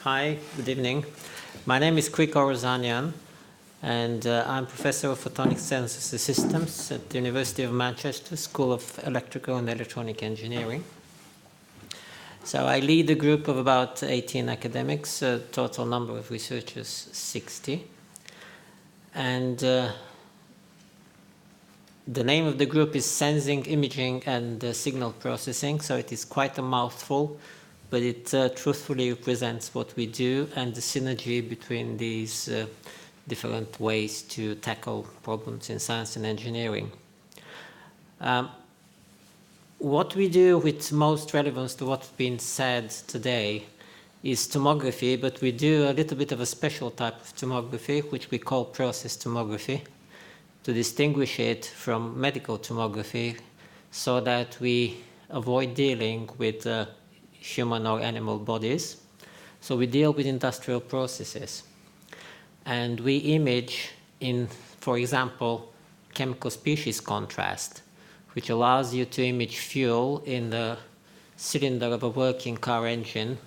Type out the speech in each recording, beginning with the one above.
Hi, good evening. My name is Krikor Ozanyan, and I'm Professor of Photonic Sensors and Systems at the University of Manchester School of Electrical and Electronic Engineering. So I lead a group of about 18 academics, total number of researchers 60. And the name of the group is Sensing, Imaging, and Signal Processing, so it is quite a mouthful, but it truthfully represents what we do and the synergy between these different ways to tackle problems in science and engineering. What we do with most relevance to what's been said today is tomography, but we do a little bit of a special type of tomography, which we call process tomography, to distinguish it from medical tomography so that we avoid dealing with human or animal bodies. So we deal with industrial processes. And we image in, for example, chemical species contrast, which allows you to image fuel in the cylinder of a working car engine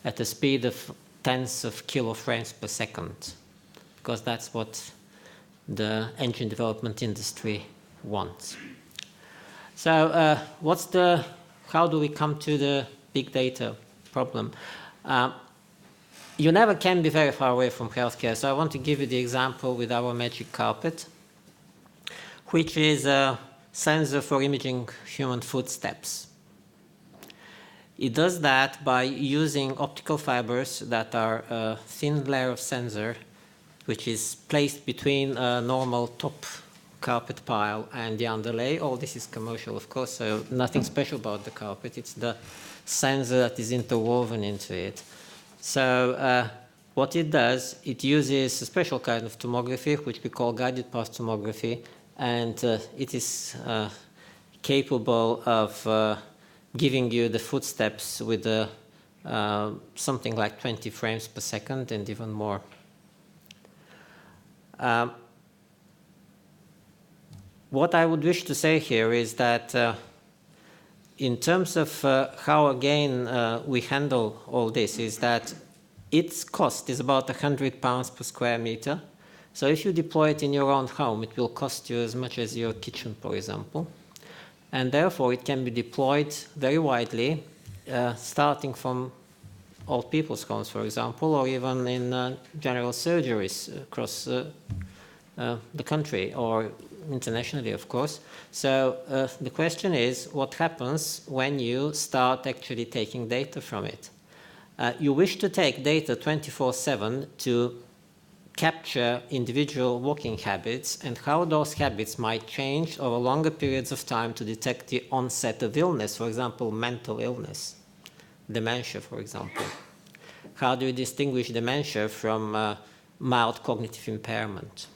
at a speed of tens of kiloframes per second, because that's what the engine development industry wants. So how do we come to the big data problem? You never can be very far away from healthcare, so I want to give you the example with our magic carpet, which is a sensor for imaging human footsteps. It does that by using optical fibers that are a thin layer of sensor, which is placed between a normal top carpet pile and the underlay. All this is commercial, of course, so nothing special about the carpet. It's the sensor that is interwoven into it. So what it does, it uses a special kind of tomography, which we call guided path tomography, and it is capable of giving you the footsteps with something like 20 frames per second and even more. What I would wish to say here is that in terms of how, again, we handle all this, is that its cost is about £100 per square meter. So if you deploy it in your own home, it will cost you as much as your kitchen, for example. And therefore, it can be deployed very widely, starting from old people's homes, for example, or even in general surgeries across the country, or internationally, of course. So the question is, what happens when you start actually taking data from it? You wish to take data 24/7 to capture individual walking habits and how those habits might change over longer periods of time to detect the onset of illness, for example, mental illness, dementia, for example. How do you distinguish dementia from mild cognitive impairment?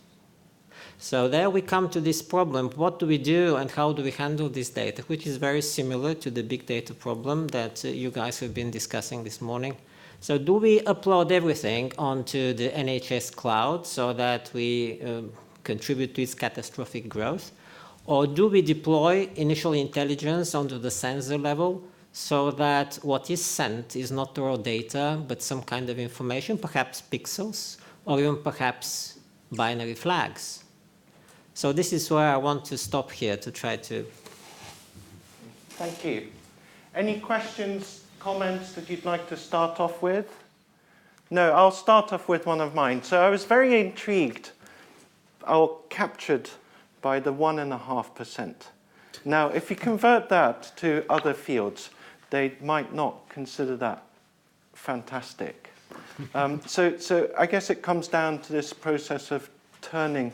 So there we come to this problem. What do we do and how do we handle this data, which is very similar to the big data problem that you guys have been discussing this morning. So do we upload everything onto the NHS cloud so that we contribute to its catastrophic growth? Or do we deploy initial intelligence onto the sensor level so that what is sent is not raw data, but some kind of information, perhaps pixels, or even perhaps binary flags? So this is where I want to stop here to try to... Thank you. Any questions, comments that you'd like to start off with? No, I'll start off with one of mine. So I was very intrigued or captured by the 1.5%. Now, if you convert that to other fields, they might not consider that fantastic. So I guess it comes down to this process of turning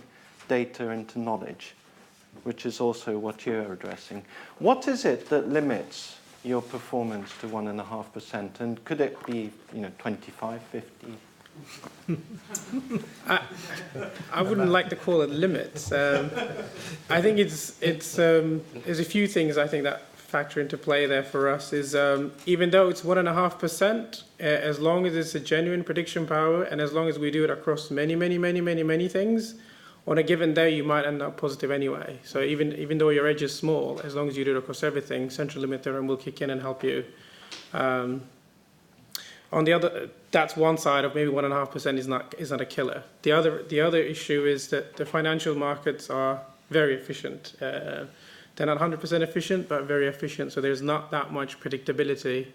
data into knowledge, which is also what you're addressing. What is it that limits your performance to 1.5%? And could it be, 25, 50? I wouldn't like to call it limits. I think there's a few things I think that factor into play there for us. Is even though it's 1.5%, as long as it's a genuine prediction power, and as long as we do it across many things, on a given day, you might end up positive anyway. So even though your edge is small, as long as you do it across everything, central limit theorem will kick in and help you. On the other, that's one side of maybe 1.5% is not a killer. The other issue is that the financial markets are very efficient. They're not 100% efficient, but very efficient. So there's not that much predictability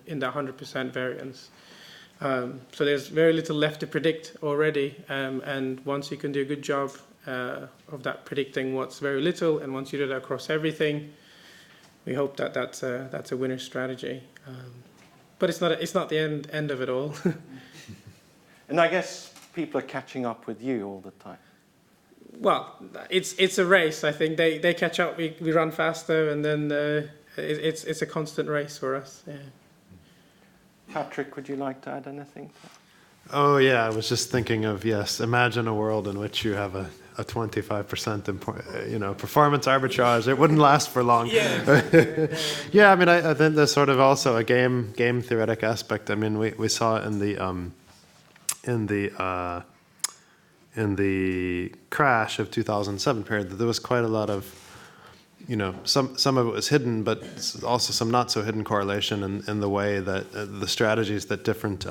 in that 100% variance. So there's very little left to predict already. And once you can do a good job of that predicting what's very little, and once you do that across everything, we hope that that's a winner strategy. But it's not the end of it all. And I guess people are catching up with you all the time. Well, it's a race. I think they catch up. We run faster, and then it's a constant race for us. Yeah. Patrick, would you like to add anything? Oh yeah, I was just thinking of, yes, imagine a world in which you have a 25% performance arbitrage. It wouldn't last for long. Yeah. Yeah, I mean, I think there's sort of also a game theoretic aspect. I mean, we saw it in the crash of 2007 period that there was quite a lot of, some of it was hidden, but also some not so hidden correlation in the way that the strategies that different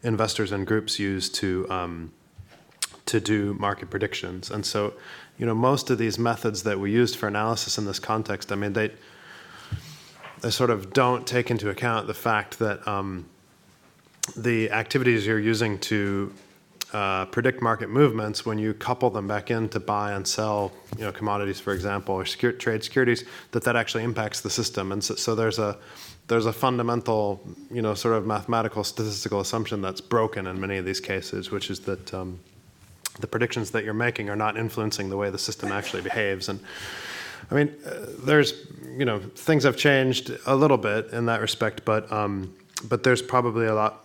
investors and groups use to do market predictions. And so, most of these methods that we used for analysis in this context, I mean, they sort of don't take into account the fact that the activities you're using to predict market movements, when you couple them back in to buy and sell, commodities, for example, or trade securities, that actually impacts the system. And so there's a fundamental, sort of mathematical statistical assumption that's broken in many of these cases, which is that the predictions that you're making are not influencing the way the system actually behaves. And I mean, there's, things have changed a little bit in that respect, but there's probably a lot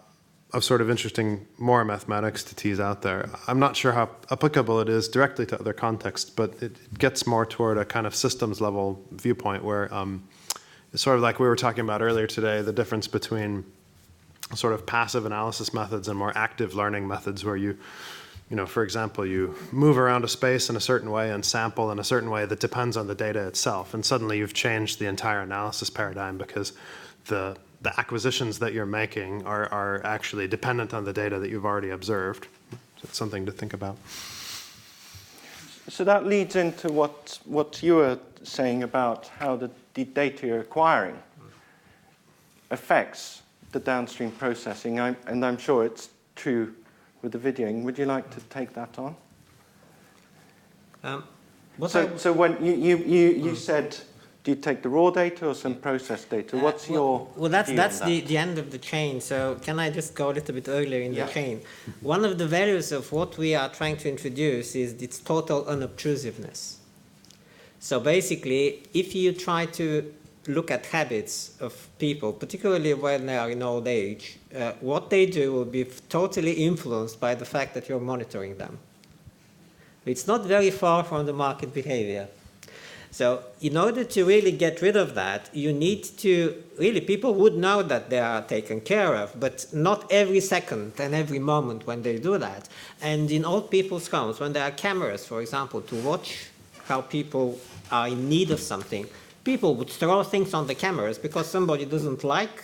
of sort of interesting more mathematics to tease out there. I'm not sure how applicable it is directly to other contexts, but it gets more toward a kind of systems level viewpoint where it's sort of like we were talking about earlier today, the difference between sort of passive analysis methods and more active learning methods where you for example, you move around a space in a certain way and sample in a certain way that depends on the data itself. And suddenly you've changed the entire analysis paradigm because the acquisitions that you're making are actually dependent on the data that you've already observed. So it's something to think about. So that leads into what you were saying about how the data you're acquiring affects the downstream processing, and I'm sure it's true with the videoing. Would you like to take that on? So when you said, do you take the raw data or some process data? What's your well, that's the end of the chain. So can I just go a little bit earlier in the chain? One of the values of what we are trying to introduce is its total unobtrusiveness. So basically, if you try to look at habits of people, particularly when they are in old age, what they do will be totally influenced by the fact that you're monitoring them. It's not very far from the market behavior. So in order to really get rid of that, you need to, really, people would know that they are taken care of, but not every second and every moment when they do that. And in old people's homes, when there are cameras, for example, to watch how people are in need of something, people would throw things on the cameras because somebody doesn't like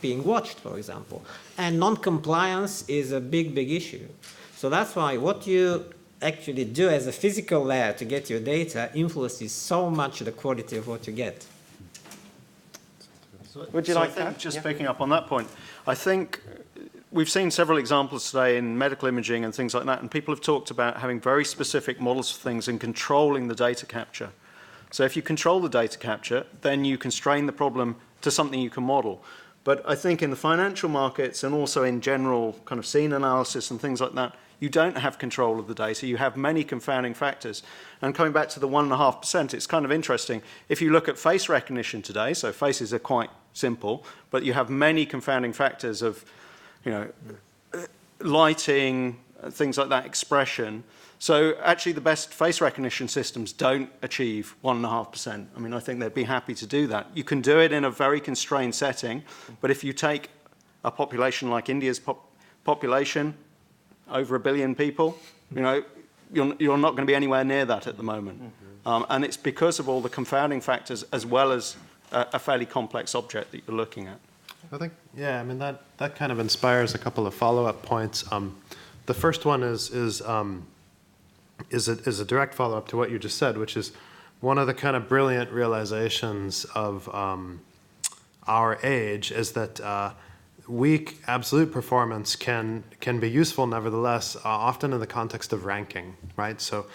being watched, for example. And non-compliance is a big, big issue. So that's why what you actually do as a physical layer to get your data influences so much the quality of what you get. Would you like that? Just picking up on that point, I think we've seen several examples today in medical imaging and things like that, and people have talked about having very specific models for things and controlling the data capture. So if you control the data capture, then you constrain the problem to something you can model. But I think in the financial markets and also in general kind of scene analysis and things like that, you don't have control of the data. You have many confounding factors. And coming back to the 1.5%, it's kind of interesting. If you look at face recognition today, so faces are quite simple, but you have many confounding factors of, lighting, things like that, expression. So actually the best face recognition systems don't achieve 1.5%. I mean, I think they'd be happy to do that. You can do it in a very constrained setting, but if you take a population like India's population, over 1 billion people, you're not going to be anywhere near that at the moment. And it's because of all the confounding factors as well as a fairly complex object that you're looking at. I think, yeah, I mean, that kind of inspires a couple of follow-up points. The first one is a direct follow-up to what you just said, which is one of the kind of brilliant realizations of our age is that weak absolute performance can be useful nevertheless, often in the context of ranking, right? So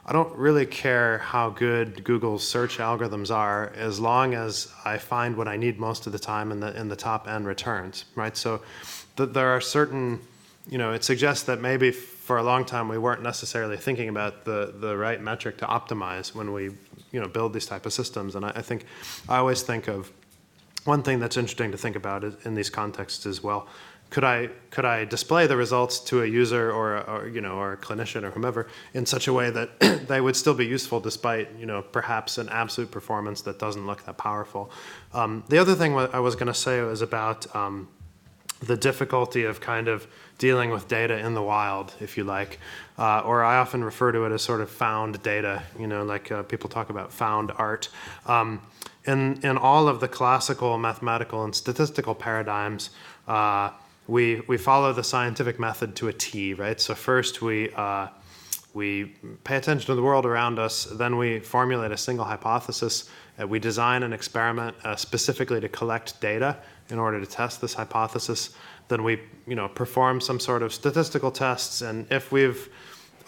I don't really care how good Google's search algorithms are as long as I find what I need most of the time in the top end returns, right? So there are certain, it suggests that maybe for a long time we weren't necessarily thinking about the right metric to optimize when we build these type of systems. And I think I always think of one thing that's interesting to think about in these contexts is, well, could I display the results to a user or a clinician or whomever in such a way that they would still be useful despite perhaps an absolute performance that doesn't look that powerful. The other thing I was going to say was about the difficulty of kind of dealing with data in the wild, if you like, or I often refer to it as sort of found data. Like people talk about found art. In all of the classical mathematical and statistical paradigms, we follow the scientific method to a T, right? So first we pay attention to the world around us, then we formulate a single hypothesis, we design an experiment specifically to collect data in order to test this hypothesis, then we perform some sort of statistical tests, and if we've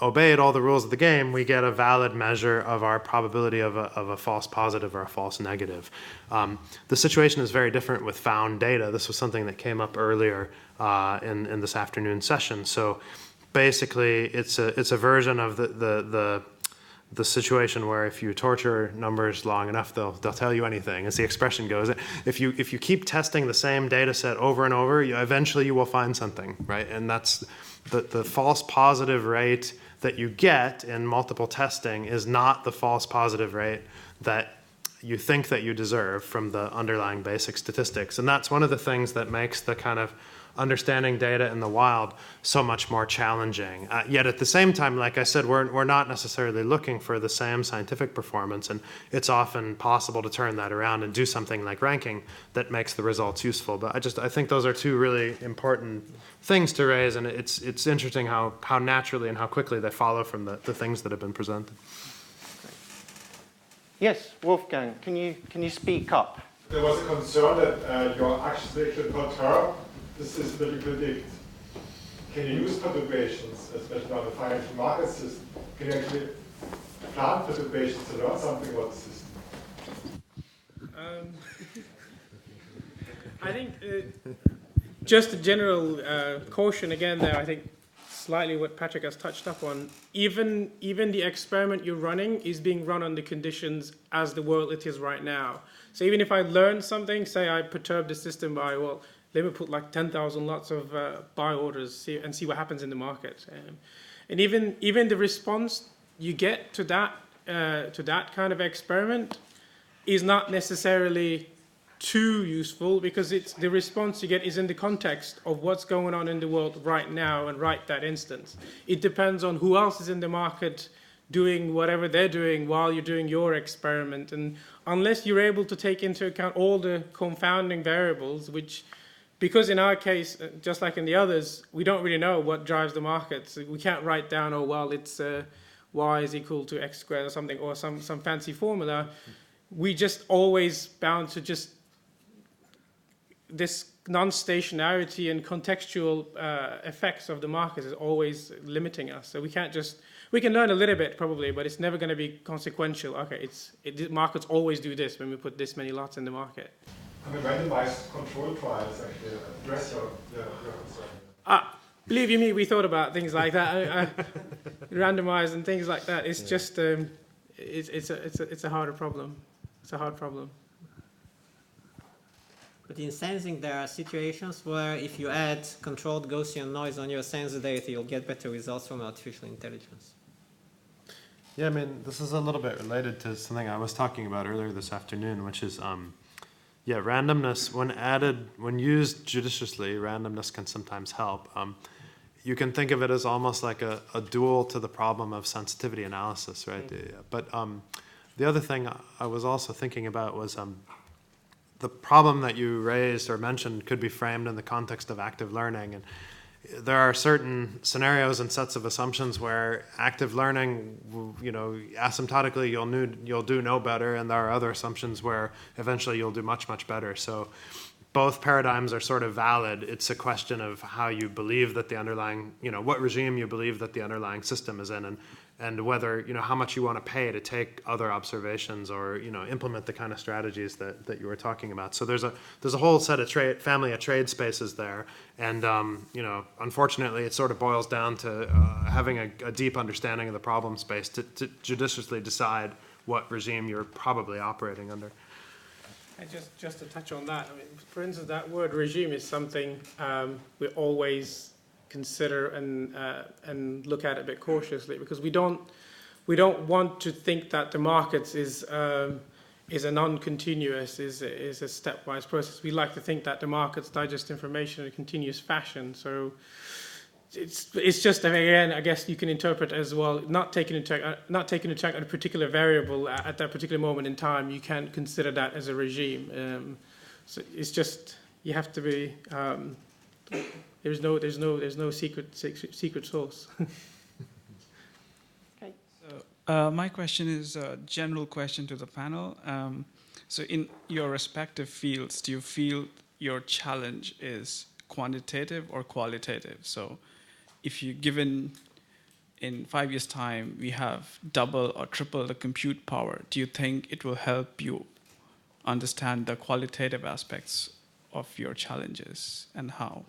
obeyed all the rules of the game, we get a valid measure of our probability of a false positive or a false negative. The situation is very different with found data. This was something that came up earlier in this afternoon session. So basically, it's a version of the situation where if you torture numbers long enough, they'll tell you anything, as the expression goes. If you keep testing the same data set over and over, eventually you will find something, right? And that's the false positive rate that you get in multiple testing is not the false positive rate that you think that you deserve from the underlying basic statistics. And that's one of the things that makes the kind of understanding data in the wild so much more challenging. Yet at the same time, like I said, we're not necessarily looking for the same scientific performance, and it's often possible to turn that around and do something like ranking that makes the results useful. But I think those are two really important things to raise, and it's interesting how naturally and how quickly they follow from the things that have been presented. Yes, Wolfgang, can you speak up? There was a concern that your actions actually perturb the system that you predict. Can you use perturbations, especially on the financial market system? Can you actually plant perturbations to learn something about the system? I think just a general caution again there, I think slightly what Patrick has touched up on. Even the experiment you're running is being run under conditions as the world it is right now. So even if I learn something, say I perturb the system by, well, let me put like 10,000 lots of buy orders and see what happens in the market. And even the response you get to that kind of experiment is not necessarily too useful, because the response you get is in the context of what's going on in the world right now and right that instance. It depends on who else is in the market doing whatever they're doing while you're doing your experiment. And unless you're able to take into account all the confounding variables, because in our case, just like in the others, we don't really know what drives the market. So we can't write down, oh, well, it's y is equal to x squared or something, or some fancy formula. We just always bound to just this non-stationarity and contextual effects of the market is always limiting us. So we can learn a little bit probably, but it's never going to be consequential. Okay, markets always do this when we put this many lots in the market. I mean, randomized control trials actually address your concern. Believe you me, we thought about things like that, randomized and things like that. It's just it's a harder problem. It's a hard problem. But in sensing, there are situations where if you add controlled Gaussian noise on your sensor data, you'll get better results from artificial intelligence. Yeah, I mean, this is a little bit related to something I was talking about earlier this afternoon, which is randomness, when used judiciously, randomness can sometimes help. You can think of it as almost like a dual to the problem of sensitivity analysis, right? But the other thing I was also thinking about was the problem that you raised or mentioned could be framed in the context of active learning. And there are certain scenarios and sets of assumptions where active learning, asymptotically you'll do no better, and there are other assumptions where eventually you'll do much, much better. So both paradigms are sort of valid. It's a question of how you believe that the underlying, what regime you believe that the underlying system is in, and whether, how much you want to pay to take other observations or, implement the kind of strategies that you were talking about. So there's a whole set of family of trade spaces there. And, unfortunately, it sort of boils down to having a deep understanding of the problem space to judiciously decide what regime you're probably operating under. And just to touch on that, I mean, for instance, that word regime is something we always consider and look at a bit cautiously, because we don't want to think that the markets is a non-continuous, is a stepwise process. We like to think that the markets digest information in a continuous fashion. So it's just, again, I guess you can interpret as well, not taking into account a particular variable at that particular moment in time. You can't consider that as a regime. So it's just, you have to be. There's no secret source. Okay. So my question is a general question to the panel. So in your respective fields, do you feel your challenge is quantitative or qualitative? So if you given in 5 years' time we have double or triple the compute power, do you think it will help you understand the qualitative aspects of your challenges, and how?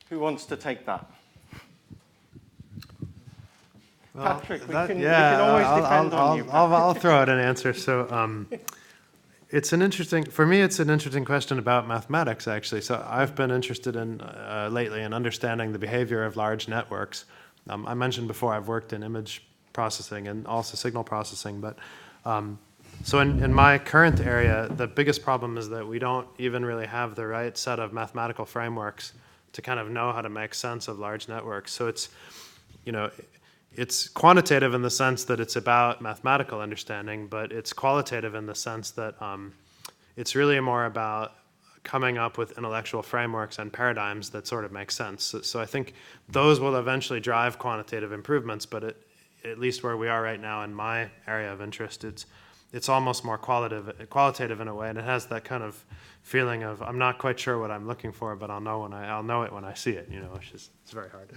Who wants to take that? Well, Patrick, we can always depend on you. I'll throw out an answer. So it's an interesting question about mathematics, actually. So I've been interested in lately in understanding the behavior of large networks. I mentioned before I've worked in image processing and also signal processing, but so in my current area, the biggest problem is that we don't even really have the right set of mathematical frameworks to kind of know how to make sense of large networks. So it's quantitative in the sense that it's about mathematical understanding, but it's qualitative in the sense that it's really more about coming up with intellectual frameworks and paradigms that sort of make sense. So I think those will eventually drive quantitative improvements, but at least where we are right now in my area of interest, it's almost more qualitative in a way, and it has that kind of feeling of I'm not quite sure what I'm looking for, but I'll know it when I see it. Which is it's very hard.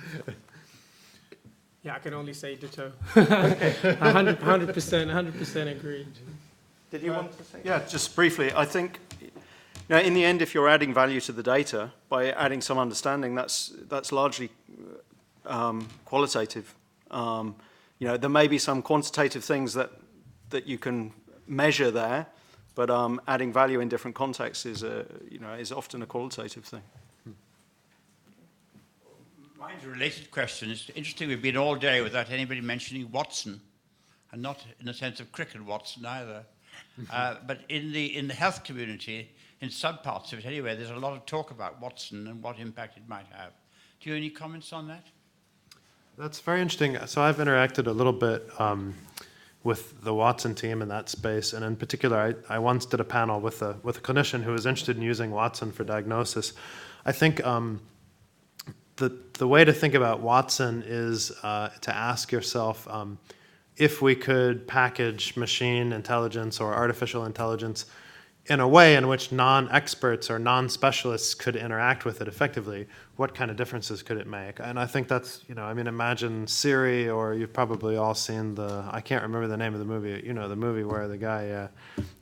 Yeah, I can only say ditto. 100% agreed. Did you want to say? Yeah, just briefly. I think, in the end, if you're adding value to the data by adding some understanding, that's largely qualitative. There may be some quantitative things that you can measure there, but adding value in different contexts is often a qualitative thing. Mine's a related question. It's interesting we've been all day without anybody mentioning Watson, and not in the sense of cricket Watson either. But in the health community, in some parts of it anyway, there's a lot of talk about Watson and what impact it might have. Do you have any comments on that? That's very interesting. So I've interacted a little bit with the Watson team in that space, and in particular, I once did a panel with a clinician who was interested in using Watson for diagnosis. I think the way to think about Watson is to ask yourself if we could package machine intelligence or artificial intelligence in a way in which non-experts or non-specialists could interact with it effectively, what kind of differences could it make? And I think that's, imagine Siri, or you've probably all seen I can't remember the name of the movie, the movie where the guy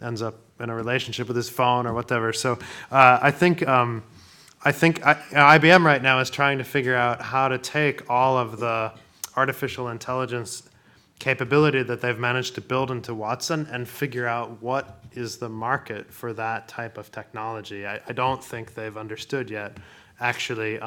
ends up in a relationship with his phone or whatever. So I think IBM right now is trying to figure out how to take all of the artificial intelligence capability that they've managed to build into Watson and figure out what is the market for that type of technology. I don't think they've understood yet actually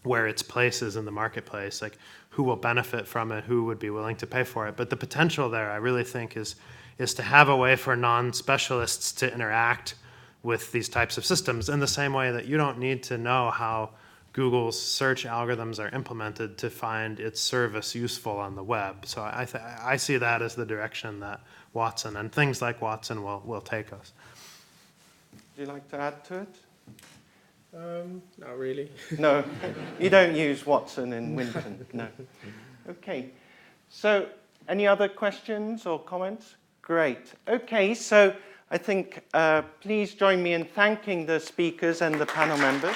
where its place is in the marketplace, like who will benefit from it, who would be willing to pay for it. But the potential there, I really think, is to have a way for non-specialists to interact with these types of systems in the same way that you don't need to know how Google's search algorithms are implemented to find its service useful on the web. So I see that as the direction that Watson and things like Watson will take us. you like to add to it? Not really. No, you don't use Watson in Winton, no. Okay, so any other questions or comments? Great. Okay, so I think please join me in thanking the speakers and the panel members.